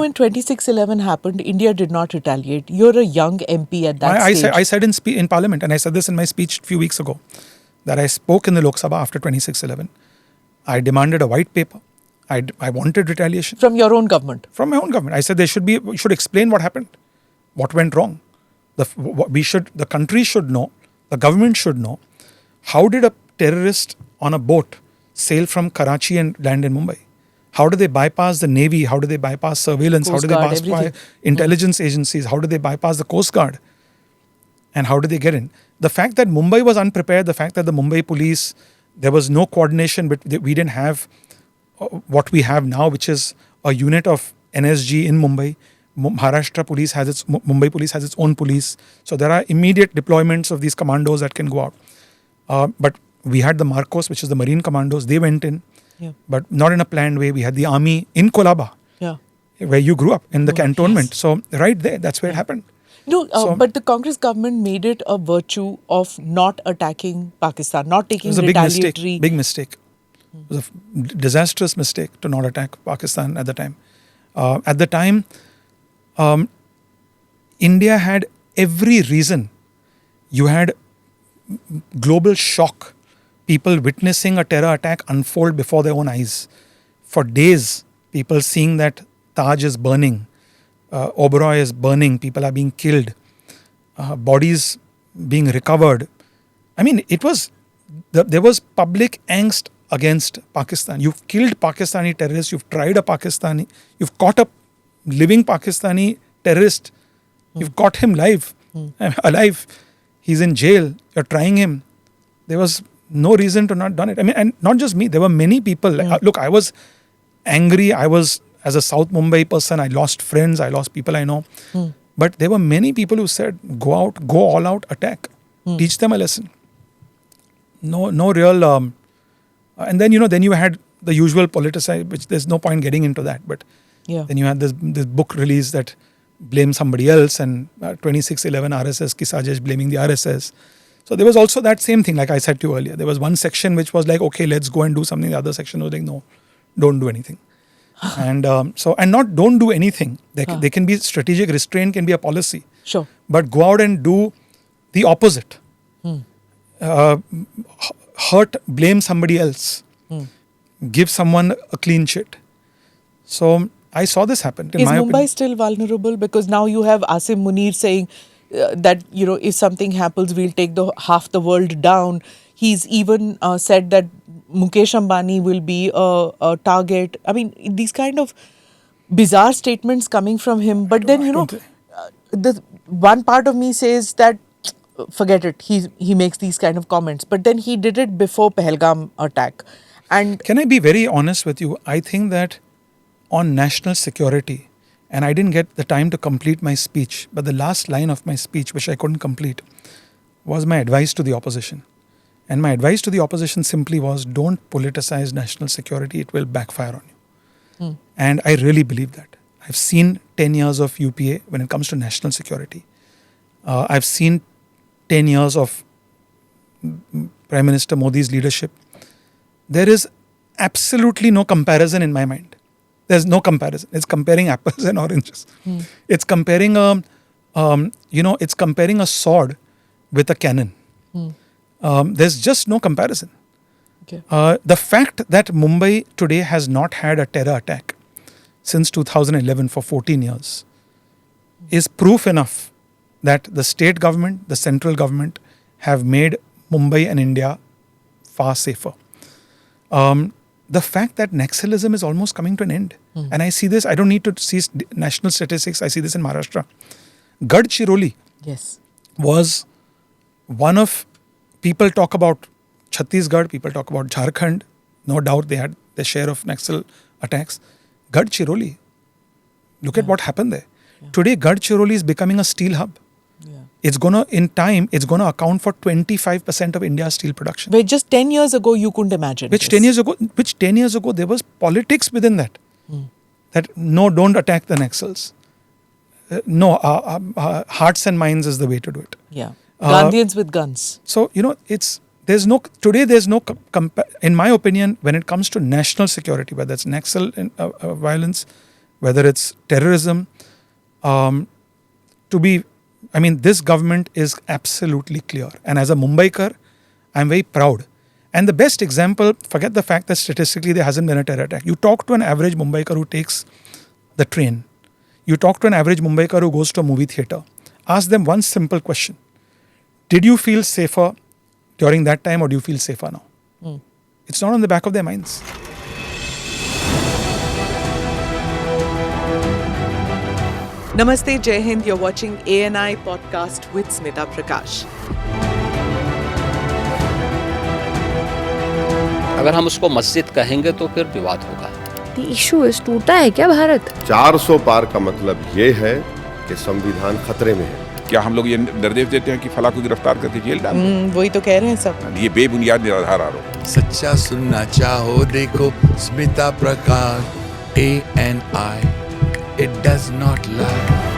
when 26/11 happened, India did not retaliate. You're a young MP at that stage. I said in Parliament, and I said this in my speech a few weeks ago, that I spoke in the Lok Sabha after 26/11. I demanded a white paper. I wanted retaliation. From your own government? From my own government. I said we should explain what happened, what went wrong. The country should know, the government should know, how did a terrorist on a boat sail from Karachi and land in Mumbai? How do they bypass the Navy? How do they bypass surveillance? Coast how do they Guard, bypass intelligence agencies? How do they bypass the Coast Guard? And how do they get in? The fact that Mumbai was unprepared, the fact that the Mumbai police, there was no coordination, but we didn't have what we have now, which is a unit of NSG in Mumbai. Maharashtra police has Mumbai police has its own police. So there are immediate deployments of these commandos that can go out. But we had the Marcos, which is the Marine Commandos. They went in, but not in a planned way. We had the army in Kolaba, where you grew up, in the cantonment. Yes. So right there, that's where it happened. No, but the Congress government made it a virtue of not attacking Pakistan, not taking retaliatory... Big mistake. It was a disastrous mistake to not attack Pakistan at the time. At the time, India had every reason. You had global shock. People witnessing a terror attack unfold before their own eyes. For days, people seeing that Taj is burning. Oberoi is burning. People are being killed. Bodies being recovered. I mean, there was public angst against Pakistan. You've killed Pakistani terrorists. You've tried a Pakistani. You've caught a living Pakistani terrorist. You've caught him alive. He's in jail. You're trying him. There was no reason to not done it. I mean, and not just me. There were many people. Look, I was angry. As a South Mumbai person, I lost friends. I lost people I know. But there were many people who said, go all out, attack. Teach them a lesson. No real... and then you had the usual politicized, which there's no point getting into that. But then you had this book release that blamed somebody else, and 26/11 RSS ki sajish blaming the RSS. So there was also that same thing, like I said to you earlier. There was one section which was like, okay, let's go and do something. The other section was like, no, don't do anything. And not don't do anything. They can be strategic. Restraint can be a policy. Sure. But go out and do the opposite. Hurt, blame somebody else. Give someone a clean shit. So I saw this happen. Is Mumbai still vulnerable? Because now you have Asim Munir saying that, if something happens, we'll take half the world down. He's even said that Mukesh Ambani will be a target. I mean, these kind of bizarre statements coming from him. But then, the one part of me says that, forget it, he makes these kind of comments. But then he did it before Pahalgam attack. And can I be very honest with you? I think that on national security, and I didn't get the time to complete my speech, but the last line of my speech, which I couldn't complete, was my advice to the opposition. And my advice to the opposition simply was, don't politicize national security. It will backfire on you. And I really believe that. I've seen 10 years of UPA when it comes to national security. I've seen 10 years of Prime Minister Modi's leadership. There is absolutely no comparison in my mind. There's no comparison. It's comparing apples and oranges. It's comparing it's comparing a sword with a cannon. There's just no comparison. Okay. The fact that Mumbai today has not had a terror attack since 2011 for 14 years is proof enough that the state government, the central government have made Mumbai and India far safer. The fact that Naxalism is almost coming to an end. And I see this, I don't need to see national statistics, I see this in Maharashtra. Gadchiroli was one of, people talk about Chhattisgarh, people talk about Jharkhand. No doubt they had their share of Naxal attacks. Gadchiroli, look at what happened there. Today, Gadchiroli is becoming a steel hub. It's gonna account for 25% of India's steel production. Where just 10 years ago you couldn't imagine. Which 10 years ago there was politics within that. That no, don't attack the Naxals. Hearts and minds is the way to do it. Gandhians with guns. So in my opinion, when it comes to national security, whether it's Naxal violence, whether it's terrorism, this government is absolutely clear. And as a Mumbaikar, I'm very proud. And the best example, forget the fact that statistically there hasn't been a terror attack. You talk to an average Mumbaikar who takes the train. You talk to an average Mumbaikar who goes to a movie theatre. Ask them one simple question. Did you feel safer during that time or do you feel safer now? It's not on the back of their minds. Namaste, Jai Hind. You're watching ANI podcast with Smita Prakash. अगर हम उसको मस्जिद कहेंगे तो फिर विवाद होगा. The issue is टूटा है क्या भारत? 400 पार का मतलब ये है कि संविधान खतरे में है. क्या हम लोग ये निर्देश देते हैं कि फला को गिरफ्तार करके जेल डाल दें? वही तो कह रहे हैं सब. ये बेबुनियाद निराधार आरोप. सच्चा सुनना चाहो देखो स्मिता प्रकाश ANI. It does not lie.